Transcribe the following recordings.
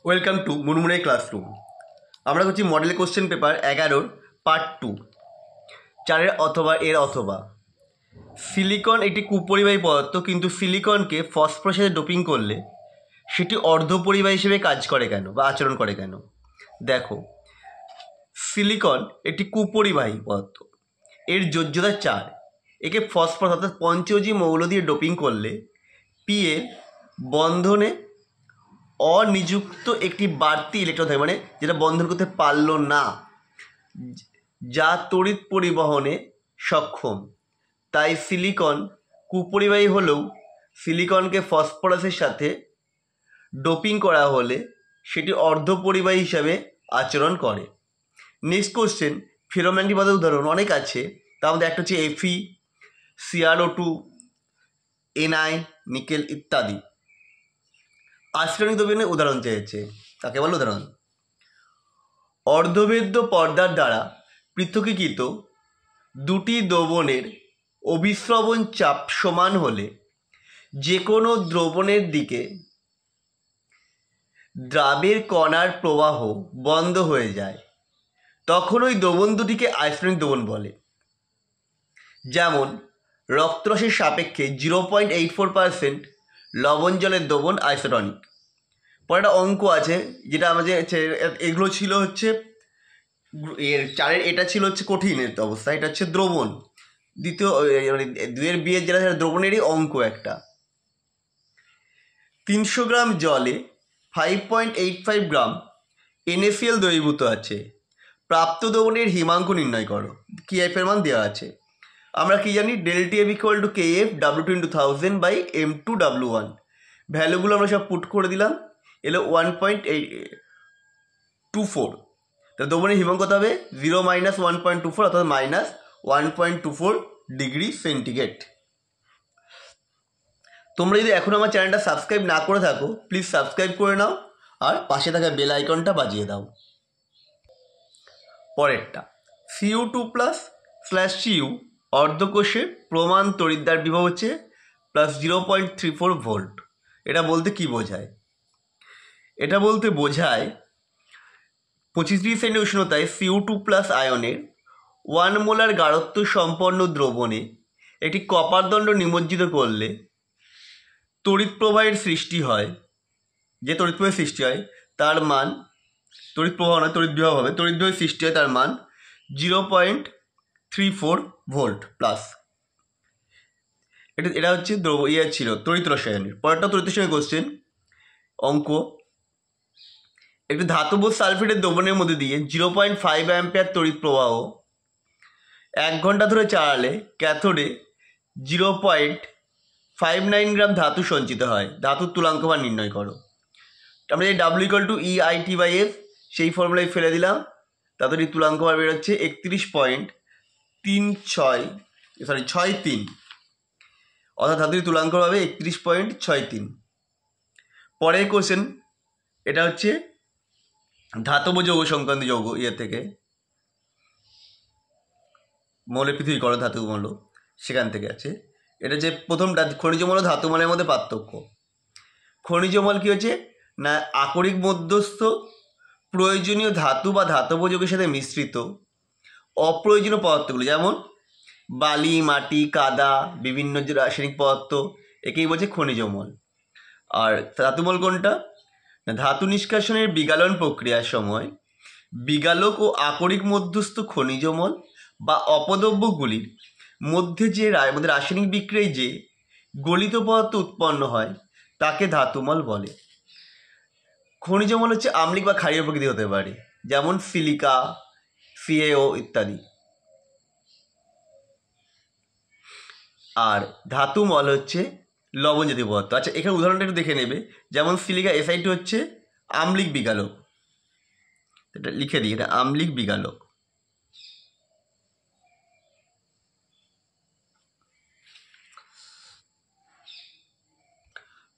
Welcome to মুনমুনের classroom. আমরা করছি model question paper 11 part 2, 4 অথবা এর অথবা। সিলিকন একটি কুপরিবাহী পদার্থ, কিন্তু সিলিকনকে ফসফরাসের সাথে ডোপিং করলে সেটি অর্ধপরিবাহী হিসেবে কাজ করে কেন বা আচরণ করে কেন? দেখো, সিলিকন একটি কুপরিবাহী পদার্থ, এর যোজ্যতা 4। একে ফসফরাস অর্থাৎ পঞ্চজি মৌল দিয়ে ডোপিং করলে পি এর বন্ধনে অনিযুক্ত একটি বাড়তি ইলেকট্রন থাকে, মানে যেটা বন্ধন করতে পারলো না, যা তড়িৎ পরিবহনে সক্ষম। তাই সিলিকন কুপরিবাহী হলেও সিলিকনকে ফসফরাসের সাথে ডোপিং করা হলে সেটি অর্ধপরিবাহী হিসাবে আচরণ করে। নেক্সট কোশ্চেন, ফেরোম্যাগনেটিক পদার্থের উদাহরণ অনেক আছে, তার মধ্যে একটা হচ্ছে Fe, CrO2, Ni, নিকেল ইত্যাদি। আর্সেনিক দ্রবণের উদাহরণ চেয়েছে, তাকে বলে উদাহরণ। অর্ধভেদ্য পর্দার দ্বারা পৃথকীকৃত দুটি দ্রবণের অভিস্রবণ চাপ সমান হলে যে কোনো দ্রবণের দিকে দ্রাবের কণার প্রবাহ বন্ধ হয়ে যায়, তখন ওই দ্রবণ দুটিকে আইসোটোনিক দ্রবণ বলে। যেমন রক্তরসের সাপেক্ষে 0.84% লবণ জলের দ্রবণ আইসোটনিক। পরে একটা অঙ্ক আছে যেটা আমাদের এগুলো ছিল হচ্ছে এর 4-এর, এটা ছিল হচ্ছে কঠিনের অবস্থা, এটা হচ্ছে দ্রবণ। দ্বিতীয় মানে 2-এর বিয়ের যেটা দ্রবণেরই অঙ্ক একটা। 300 গ্রাম জলে 5.85 গ্রাম NaCl দ্রবীভূত আছে। প্রাপ্ত দ্রবণের হিমাঙ্ক নির্ণয় করো। Kf এর মান দেওয়া আছে। আমরা কি জানি, ΔTF = Kf W2 × 1000 / M2 W1। ভ্যালুগুলো আমরা সব পুট করে দিলাম, এলো 1.24। তো দ্রবণের হিমাঙ্ক কত হবে? 0 - 1.24 অর্থাৎ -1.24 ডিগ্রি সেন্টিগ্রেড। তোমরা যদি এখন আমার চ্যানেলটা সাবস্ক্রাইব না করে থাকো, প্লিজ সাবস্ক্রাইব করে নাও আর পাশে থাকা বেল আইকনটা বাজিয়ে দাও। পরেরটা, Cu2+/Cu অর্ধকোষের প্রমাণ তড়িৎদ্বার বিভব হচ্ছে +0.34 ভোল্ট। এটা বলতে কি বোঝায়? এটা বলতে বোঝায় 25 ডিগ্রি সেন্টিগ্রেড উষ্ণতায় Cu2+ আয়নের 1 মোলার গাঢ়ত্ব সম্পন্ন দ্রবণে একটি কপার দণ্ড নিমজ্জিত করলে তড়িৎ প্রবাহের সৃষ্টি হয়। যে তড়িৎ প্রবাহের সৃষ্টি হয় তার মান, তড়িৎ প্রবাহ নয় তড়িৎ বিভব হবে, তড়িৎ বিভবের সৃষ্টি হয় তার মান 0.34 ভোল্ট প্লাস। এটা হচ্ছে ছিল তড়িৎ রসায়নের। পরেরটা তড়িৎ রসায়নের কোশ্চেন অঙ্ক। একটি ধাতব সালফেটের দ্রবণের মধ্যে দিয়ে 0.5 অ্যাম্পিয়ার তড়িৎ প্রবাহ 1 ঘন্টা ধরে চালালে ক্যাথোডে 0.59 গ্রাম ধাতু সঞ্চিত হয়। ধাতুর তুলাঙ্ক মান নির্ণয় করো। আমরা যে W = EIT/F সেই ফর্মুলায় ফেলে দিলাম, তাদের এই তুলাঙ্ক মান বেরোচ্ছে 61.63, অর্থাৎ ধাতুর তুলাঙ্ক হবে 31.63। পরের কোশ্চেন, এটা হচ্ছে ধাতব যৌগ সংক্রান্ত যৌগ থেকে মৌলের পৃথকীকরণ ধাতু মৌল, সেখান থেকে আছে। এটা যে প্রথমটা খনিজ মৌল ধাতু মৌলের মধ্যে পার্থক্য। খনিজ মৌল কী হচ্ছে না, আকরিক মধ্যস্থ প্রয়োজনীয় ধাতু বা ধাতব যৌগের সাথে মিশ্রিত অপ্রয়োজনীয় পদার্থগুলো, যেমন বালি, মাটি, কাদা, বিভিন্ন যে রাসায়নিক পদার্থ, একেই বলছে খনিজ মৌল। আর ধাতুমল কোনটা? ধাতু নিষ্কাশনের বিগালন প্রক্রিয়ার সময় বিগালক ও আকরিক মধ্যস্থ খনিজ মৌল বা অপদ্রব্যগুলির মধ্যে যে রাসায়নিক বিক্রিয়ায় যে গলিত পদার্থ উৎপন্ন হয় তাকে ধাতুমল বলে। খনিজ মৌল হচ্ছে আম্লিক বা ক্ষারীয় প্রকৃতি হতে পারে, যেমন সিলিকা, CaO ইত্যাদি। আর ধাতু মল হচ্ছে লবণ জাতীয় পদার্থ। আচ্ছা, এখানে উদাহরণটা একটু দেখে নেবে, যেমন সিলিকা SiO2 হচ্ছে আম্লিক বিগালক, এটা লিখে দিই, এটা আম্লিক বিগালক।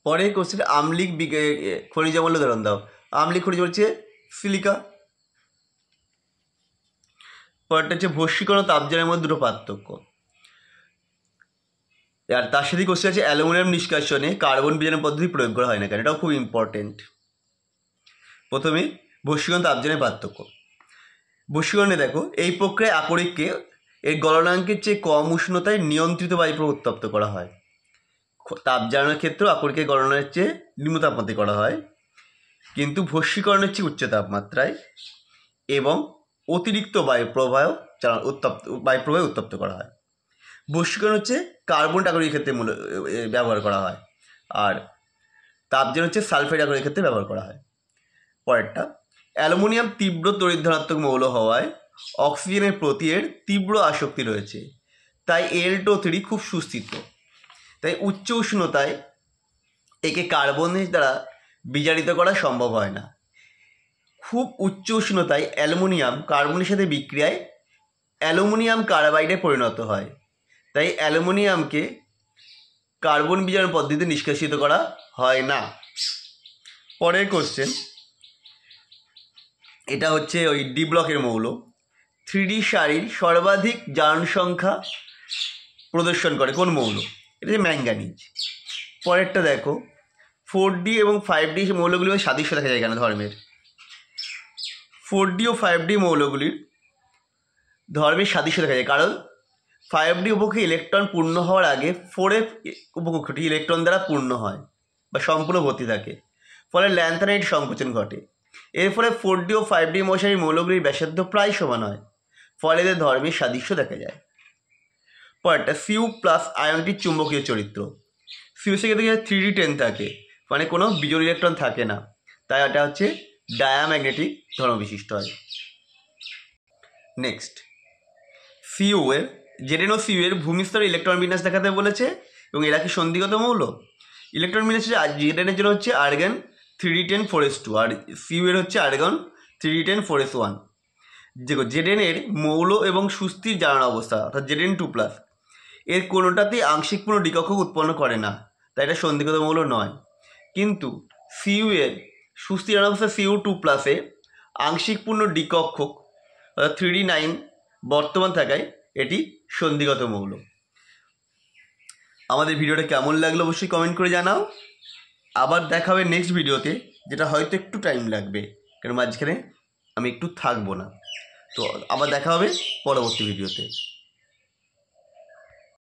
পরের কোশ্চেন, আম্লিক খনিজ মৌল উদাহরণ দাও। আম্লিক খনিজ হচ্ছে সিলিকা। পরেরটা হচ্ছে ভস্মীকরণ ও তাপজালের মধ্যে দুটো পার্থক্য। আর তার সাথে কোশ্চেন আছে অ্যালুমিনিয়াম নিষ্কাশনে কার্বন বিজারণ পদ্ধতি প্রয়োগ করা হয় না কেন? এটাও খুব ইম্পর্টেন্ট। প্রথমে বশীকরণ তাপজানের পার্থক্য। বশীকরণে দেখো, এই প্রক্রিয়ায় আকরিককে এর গলনাঙ্কের চেয়ে কম উষ্ণতায় নিয়ন্ত্রিত বায়ুপ্রবাহ উত্তপ্ত করা হয়। তাপজানের ক্ষেত্রেও আকরিকের গলনের চেয়ে নিম্ন তাপমাত্রায় করা হয়, কিন্তু বশীকরণের চেয়ে উচ্চ তাপমাত্রায় এবং অতিরিক্ত বায়ুপ্রবাহে উত্তপ্ত করা হয়। বশীকরণ হচ্ছে কার্বন আকরিকের ক্ষেত্রে ব্যবহার করা হয়, আর তাপজান হচ্ছে সালফাইড আকরিকের ক্ষেত্রে ব্যবহার করা হয়। পরেরটা, অ্যালুমিনিয়াম তীব্র তড়িৎধনাত্মক মৌল হওয়ায় অক্সিজেনের প্রতি এর তীব্র আসক্তি রয়েছে, তাই Al2O3 খুব সুস্থিত। তাই উচ্চ উষ্ণতায় একে কার্বনের দ্বারা বিজারিত করা সম্ভব হয় না। খুব উচ্চ উষ্ণতায় অ্যালুমিনিয়াম কার্বনের সাথে বিক্রিয়ায় অ্যালুমিনিয়াম কার্বাইডে পরিণত হয়, তাই অ্যালুমিনিয়ামকে কার্বন বিজারণ পদ্ধতিতে নিষ্কাশিত করা হয় না। পরের কোশ্চেন, এটা হচ্ছে ওই ডি ব্লকের মৌল। 3D সারির সর্বাধিক জারণ সংখ্যা প্রদর্শন করে কোন মৌল? এটা হচ্ছে ম্যাঙ্গানিজ। পরেরটা দেখো, 4D এবং 5D মৌলগুলির সাদৃশ্য দেখা যায় কেন ধর্মের? 4D ও 5D মৌলগুলির ধর্মের সাদৃশ্য দেখা যায় কারণ 5D উপকক্ষে ইলেকট্রন পূর্ণ হওয়ার আগে 4F উপকক্ষটি ইলেকট্রন দ্বারা পূর্ণ হয় বা সম্পূর্ণ ভর্তি থাকে, ফলে ল্যান্থানাইট সংকোচন ঘটে। এর ফলে 4D ও 5D মশারি মৌলগুলির ব্যাসার্ধ প্রায় সমান হয়, ফলে এদের ধর্মের সাদৃশ্য দেখা যায়। পরেরটা, Cu প্লাস আয়নটির চুম্বকীয় চরিত্র। Cu সেক্ষেত্রে 3D10 থাকে, মানে কোনো বিজোড় ইলেকট্রন থাকে না, তাই এটা হচ্ছে ডায়াম্যাগনেটিক ধর্মবিশিষ্ট হয়। নেক্সট, Cu এর Zn ও Cu এর ভূমিস্তরে ইলেকট্রন বিন্যাস দেখাতে বলেছে, এবং এরা কি সন্ধিগত মৌল? ইলেকট্রন বিন্যাস Zn এর জন্য হচ্ছে আর্গন 3D10 4s2, আর Cu এর হচ্ছে আর্গন 3D10 4s1। দেখো, Zn এর মৌল এবং সুস্থির জারণ অবস্থা অর্থাৎ Zn2+, এর কোনোটাতেই আংশিক পূর্ণ দ্বিকক্ষক উৎপন্ন করে না, তাই এটা সন্ধিগত মৌল নয়। কিন্তু Cu এর সুস্থির জারণ অবস্থা Cu2+ এ আংশিক পূর্ণ দ্বিকক্ষক অর্থাৎ 3D9 বর্তমান থাকায় এটি সন্ধিগত মৌল। আমাদের ভিডিওটা কেমন লাগলো অবশ্যই কমেন্ট করে জানাও। আবার দেখা হবে নেক্সট ভিডিওতে, যেটা হয়তো একটু টাইম লাগবে কারণ মাঝখানে আমি একটু থাকবো না। তো আবার দেখা হবে পরবর্তী ভিডিওতে।